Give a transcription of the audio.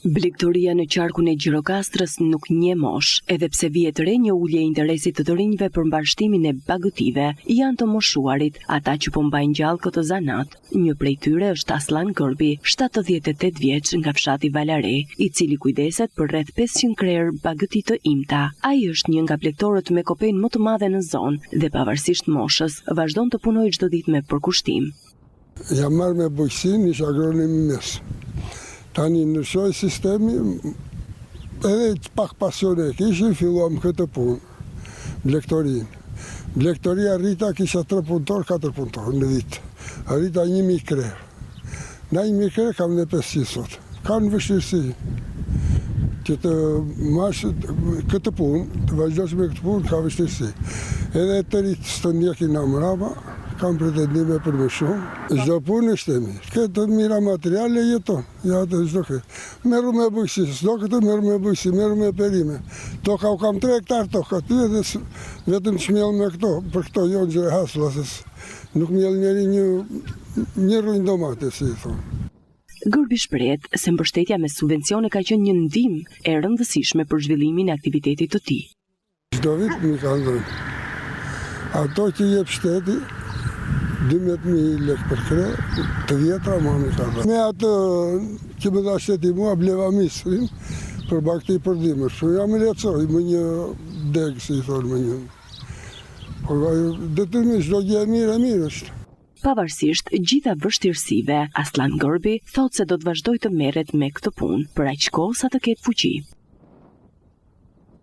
Blegtoria në qarkun e Gjirokastrës nuk njeh mosh, edhe pse vihet re një ulje e interesit të rinjve për mbarshtimin e bagëtive, janë të moshuarit, ata që po mbajnë gjallë këtë zanat. Një prej tyre është Aslan Gërbi, 78 vjeç nga fshati Valare, i cili kujdeset për rreth 500 krerë bagëti të imta. Ai është një nga blegtorët me kopen më të madhe në zonë dhe pavarësisht moshës, vazhdon të punojë çdo ditë me përkushtim. Jam marrë me bujqësinë, ish agronim mes. Tani ndryshoi sistemi, edhe pak pasione kishim, filluam këtë punë, blegtorinë. Blegtoria rrita kisha 3 punëtor, 4 punëtor në vit. Rrita 1000 krerë. Na 1000 krerë kam në 500 sot. Kanë vështirësi që të marrësh këtë punë, të vazhdosh me këtë punë, ka vështirësi. Edhe të rritë së të ndjekin në mrapa, kam pretendime për më shumë. Çdo punë është e mirë. Këtë mira materiale jeton. Ja të çdo këtë. Merru me bujqësi, çdo këtë merru me bujqësi, merru me perime. Toka u kam 3 hektar tokë aty dhe vetëm shmjell me këto, për këto jo gjë hasla, se nuk mjell njeri një rrujnë domate, si i thonë. Gërbi shprehet se mbështetja me subvencione ka qenë një ndihmë e rëndësishme për zhvillimin e aktivitetit të tij. Çdo vit mi kanë dhënë. Ato që jep shteti 12.000 lekë për krerë, të vjetra ma mi ka dhënë. Me atë që më dha shteti mua, bleva misrin për bakti për dimër. Jam i lecoj më një degë, si i thonë më një. Por detyrimisht, çdo gjë e mirë është. Pavarësisht gjitha vështirësive, Aslan Gërbi thotë se do të vazhdojë të merret me këtë punë, për aq kohë sa të ketë fuqi.